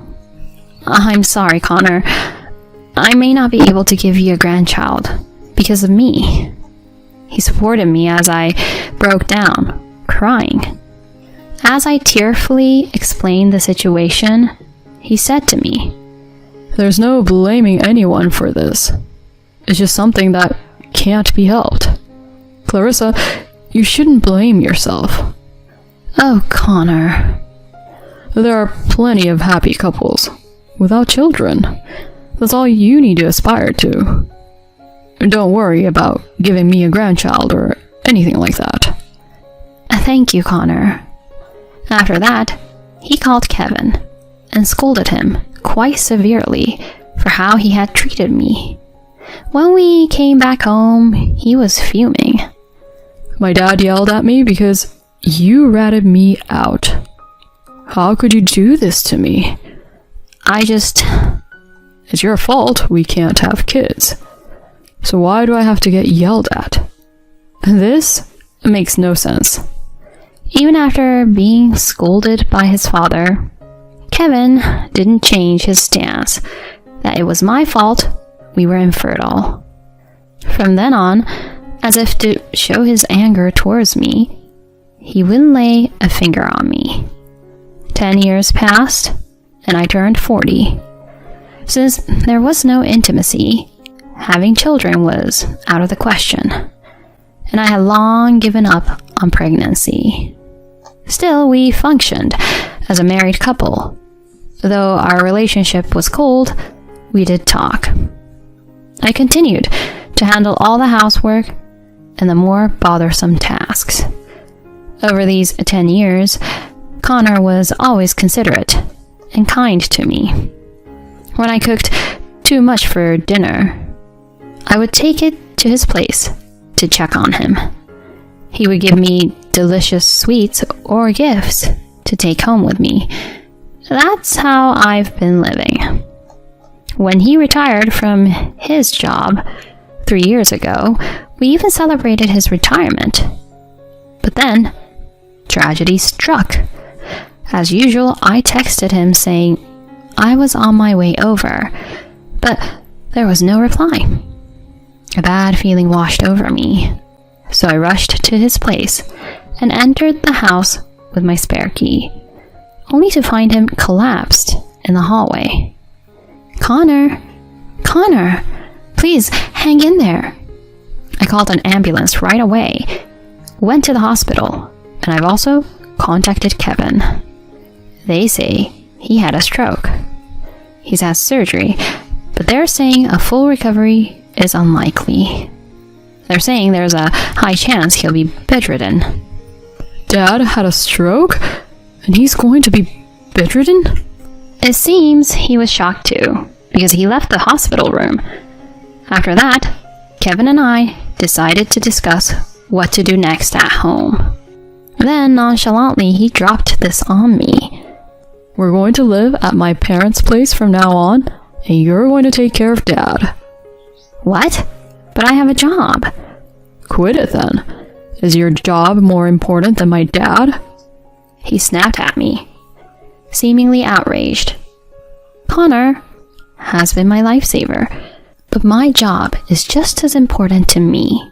"I'm sorry, Connor. I may not be able to give you a grandchild because of me." He supported me as I broke down, crying. As I tearfully explained the situation, he said to me, "There's no blaming anyone for this. It's just something that can't be helped. Clarissa, you shouldn't blame yourself." "Oh, Connor." There are plenty of happy couples without children. That's all you need to aspire to. Don't worry about giving me a grandchild or anything like that. "Thank you, Connor." After that, he called Kevin and scolded him quite severely for how he had treated me. When we came back home, he was fuming. "My dad yelled at me because you ratted me out. How could you do this to me?" It's your fault we can't have kids. So why do I have to get yelled at? This makes no sense. Even after being scolded by his father, Kevin didn't change his stance that it was my fault we were infertile. From then on, as if to show his anger towards me, he wouldn't lay a finger on me. 10 years passed, and I turned 40. Since there was no intimacy, having children was out of the question, and I had long given up on pregnancy. Still, we functioned as a married couple. Though our relationship was cold, we did talk. I continued to handle all the housework and the more bothersome tasks. Over these 10 years, Connor was always considerate and kind to me. When I cooked too much for dinner, I would take it to his place to check on him. He would give me delicious sweets or gifts to take home with me. That's how I've been living. When he retired from his job 3 years ago, we even celebrated his retirement. But then, tragedy struck. As usual, I texted him saying I was on my way over, but there was no reply. A bad feeling washed over me, so I rushed to his place and entered the house with my spare key, only to find him collapsed in the hallway. Connor, please hang in there. I called an ambulance right away, went to the hospital, and I've also contacted Kevin. They say he had a stroke. He's had surgery, but they're saying a full recovery is unlikely. They're saying there's a high chance he'll be bedridden. Dad had a stroke? And he's going to be bedridden? It seems he was shocked too, because he left the hospital room. After that, Kevin and I decided to discuss what to do next at home. Then, nonchalantly, he dropped this on me. We're going to live at my parents' place from now on, and you're going to take care of Dad. What? But I have a job. Quit it then. Is your job more important than my dad? He snapped at me, seemingly outraged. Connor has been my lifesaver, but my job is just as important to me.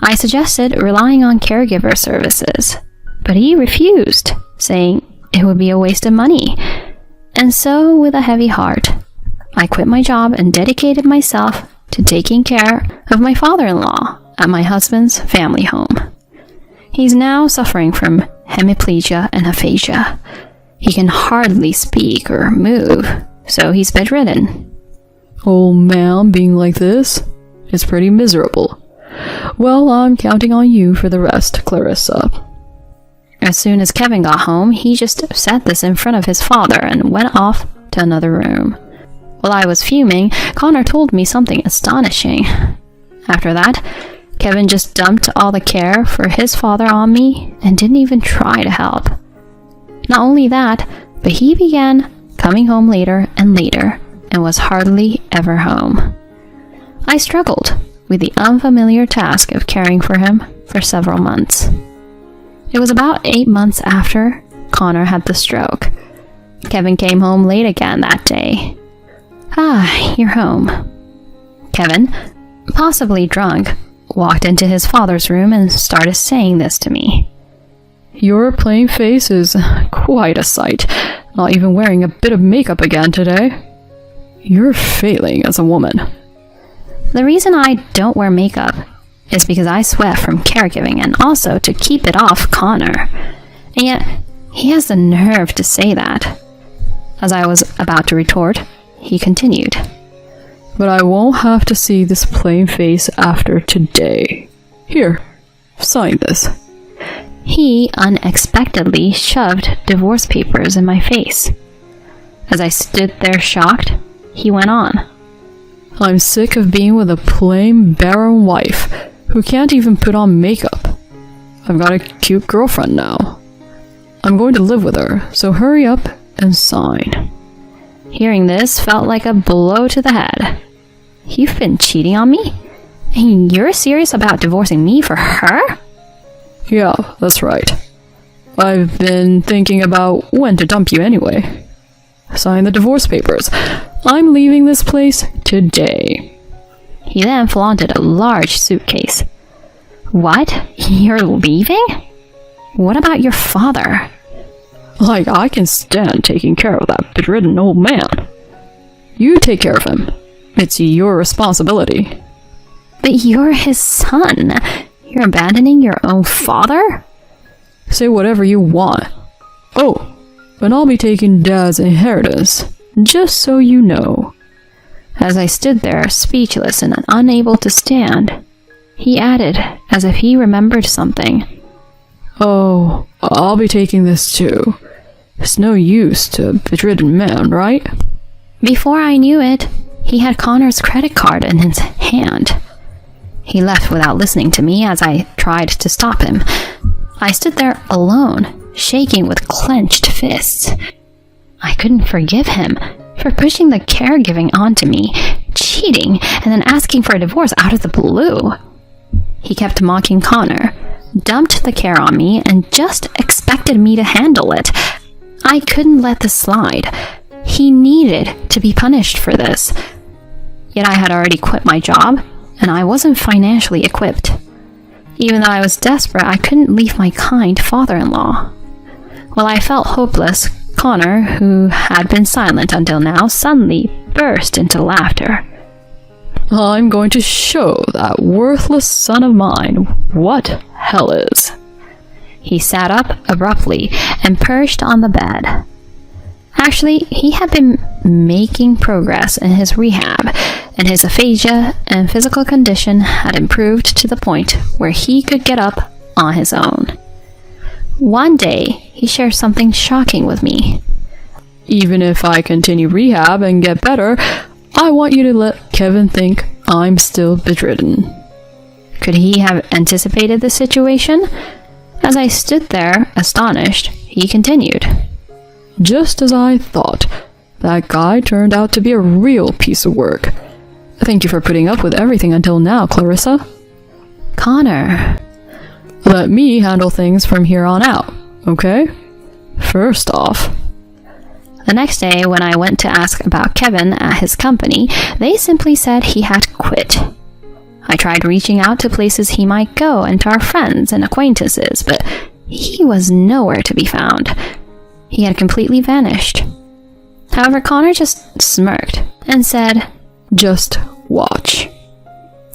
I suggested relying on caregiver services, but he refused, saying it would be a waste of money. And so, with a heavy heart, I quit my job and dedicated myself to taking care of my father-in-law at my husband's family home. He's now suffering from hemiplegia and aphasia. He can hardly speak or move, so he's bedridden. Old man being like this is pretty miserable. Well, I'm counting on you for the rest, Clarissa. As soon as Kevin got home, he just said this in front of his father and went off to another room. While I was fuming, Connor told me something astonishing. After that, Kevin just dumped all the care for his father on me and didn't even try to help. Not only that, but he began coming home later and later and was hardly ever home. I struggled with the unfamiliar task of caring for him for several months. It was about 8 months after Connor had the stroke. Kevin came home late again that day. "Ah, you're home." Kevin, possibly drunk, walked into his father's room and started saying this to me. Your plain face is quite a sight, not even wearing a bit of makeup again today. You're failing as a woman. The reason I don't wear makeup is because I sweat from caregiving and also to keep it off Connor. And yet, he has the nerve to say that. As I was about to retort, he continued. But I won't have to see this plain face after today. Here, sign this. He unexpectedly shoved divorce papers in my face. As I stood there shocked, he went on. I'm sick of being with a plain, barren wife who can't even put on makeup. I've got a cute girlfriend now. I'm going to live with her, so hurry up and sign. Hearing this felt like a blow to the head. You've been cheating on me? And you're serious about divorcing me for her? Yeah, that's right. I've been thinking about when to dump you anyway. Sign the divorce papers. I'm leaving this place today. He then flaunted a large suitcase. What? You're leaving? What about your father? Like I can stand taking care of that bedridden old man. You take care of him. It's your responsibility. But you're his son. You're abandoning your own father? Say whatever you want. Oh, but I'll be taking Dad's inheritance, just so you know. As I stood there, speechless and unable to stand, he added, as if he remembered something. Oh, I'll be taking this too. It's no use to a bedridden man, right? Before I knew it, he had Connor's credit card in his hand. He left without listening to me as I tried to stop him. I stood there alone, shaking with clenched fists. I couldn't forgive him for pushing the caregiving onto me, cheating, and then asking for a divorce out of the blue. He kept mocking Connor, dumped the care on me and just expected me to handle it. I couldn't let this slide. He needed to be punished for this. Yet I had already quit my job, and I wasn't financially equipped. Even though I was desperate, I couldn't leave my kind father-in-law. While I felt hopeless, Connor, who had been silent until now, suddenly burst into laughter. I'm going to show that worthless son of mine what hell is. He sat up abruptly and perched on the bed. Actually, he had been making progress in his rehab, and his aphasia and physical condition had improved to the point where he could get up on his own. One day, he shared something shocking with me. Even if I continue rehab and get better, I want you to let Kevin think I'm still bedridden. Could he have anticipated the situation? As I stood there, astonished, he continued. Just as I thought. That guy turned out to be a real piece of work. Thank you for putting up with everything until now, Clarissa. Connor. Let me handle things from here on out, okay? First off. The next day, when I went to ask about Kevin at his company, they simply said he had quit. I tried reaching out to places he might go and to our friends and acquaintances, but he was nowhere to be found. He had completely vanished. However, Connor just smirked and said, Just watch.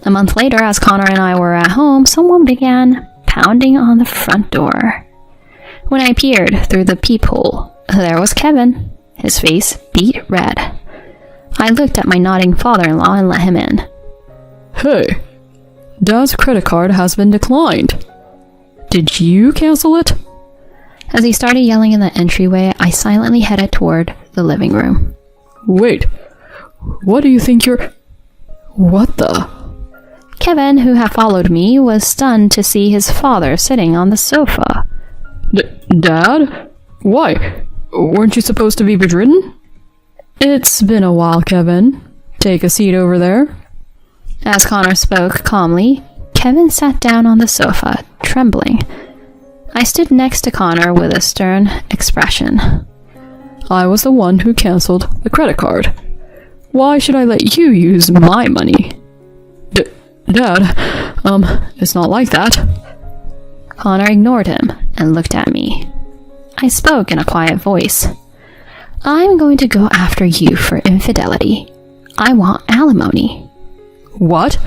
A month later, as Connor and I were at home, someone began pounding on the front door. When I peered through the peephole, there was Kevin, his face beet red. I looked at my nodding father-in-law and let him in. Hey, Dad's credit card has been declined. Did you cancel it? As he started yelling in the entryway, I silently headed toward the living room. Wait, what do you think you're... What the... Kevin, who had followed me, was stunned to see his father sitting on the sofa. Dad? Why? Weren't you supposed to be bedridden? It's been a while, Kevin. Take a seat over there. As Connor spoke calmly, Kevin sat down on the sofa, trembling. I stood next to Connor with a stern expression. I was the one who canceled the credit card. Why should I let you use my money? Dad, it's not like that. Connor ignored him and looked at me. I spoke in a quiet voice. I'm going to go after you for infidelity. I want alimony. What?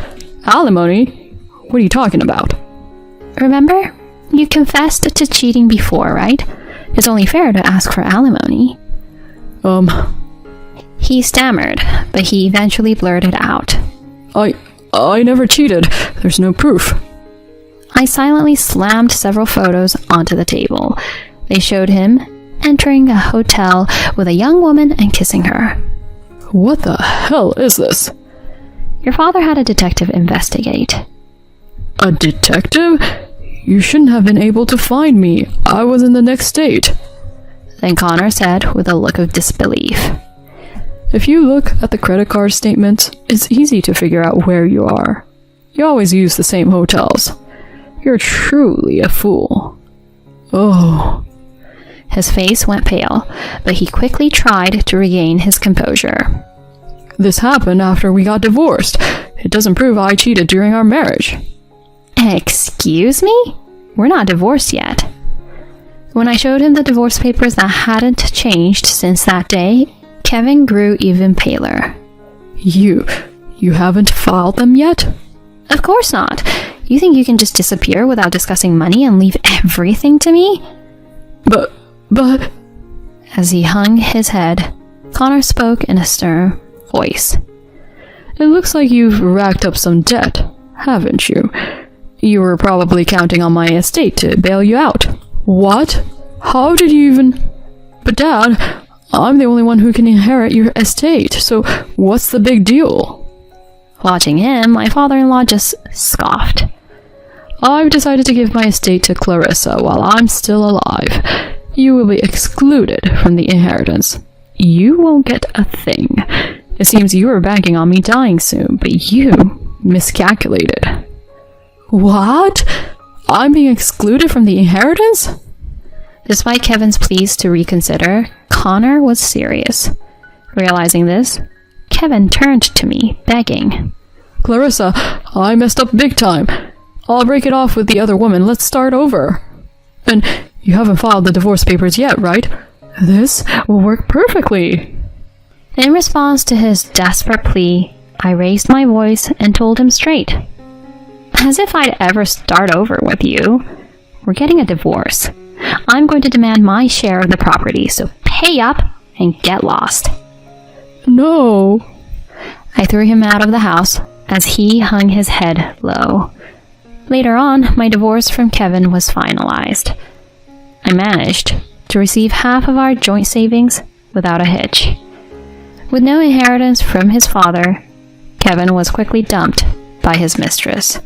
Alimony? What are you talking about? Remember? You confessed to cheating before, right? It's only fair to ask for alimony. He stammered, but he eventually blurted out. I never cheated. There's no proof. I silently slammed several photos onto the table. They showed him entering a hotel with a young woman and kissing her. What the hell is this? Your father had a detective investigate. A detective? You shouldn't have been able to find me. I was in the next state. Then Connor said with a look of disbelief. If you look at the credit card statements, it's easy to figure out where you are. You always use the same hotels. You're truly a fool. Oh. His face went pale, but he quickly tried to regain his composure. This happened after we got divorced. It doesn't prove I cheated during our marriage. Excuse me? We're not divorced yet. When I showed him the divorce papers that hadn't changed since that day, Kevin grew even paler. You haven't filed them yet? Of course not. You think you can just disappear without discussing money and leave everything to me? But... As he hung his head, Connor spoke in a stern voice. It looks like you've racked up some debt, haven't you? You were probably counting on my estate to bail you out. What? How did you even... But Dad, I'm the only one who can inherit your estate, so what's the big deal? Watching him, my father-in-law just scoffed. I've decided to give my estate to Clarissa while I'm still alive. You will be excluded from the inheritance. You won't get a thing. It seems you were banking on me dying soon, but you miscalculated. What? I'm being excluded from the inheritance? Despite Kevin's pleas to reconsider, Connor was serious. Realizing this, Kevin turned to me, begging. Clarissa, I messed up big time. I'll break it off with the other woman. Let's start over. And you haven't filed the divorce papers yet, right? This will work perfectly. In response to his desperate plea, I raised my voice and told him straight. As if I'd ever start over with you. We're getting a divorce. I'm going to demand my share of the property, so pay up and get lost. No. I threw him out of the house as he hung his head low. Later on, my divorce from Kevin was finalized. I managed to receive half of our joint savings without a hitch. With no inheritance from his father, Kevin was quickly dumped by his mistress.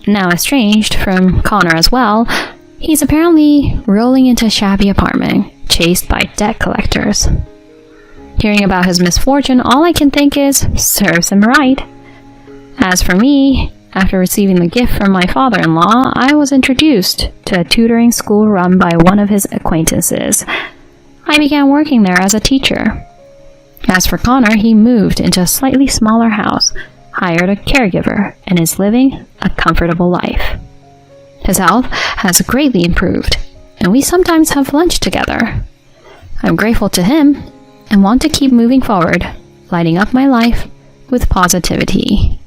Now estranged from Connor as well, he's apparently rolling into a shabby apartment, chased by debt collectors. Hearing about his misfortune, all I can think is, serves him right. As for me, after receiving the gift from my father-in-law, I was introduced to a tutoring school run by one of his acquaintances. I began working there as a teacher. As for Connor, he moved into a slightly smaller house, hired a caregiver, and is living a comfortable life. His health has greatly improved, and we sometimes have lunch together. I'm grateful to him and want to keep moving forward, lighting up my life with positivity.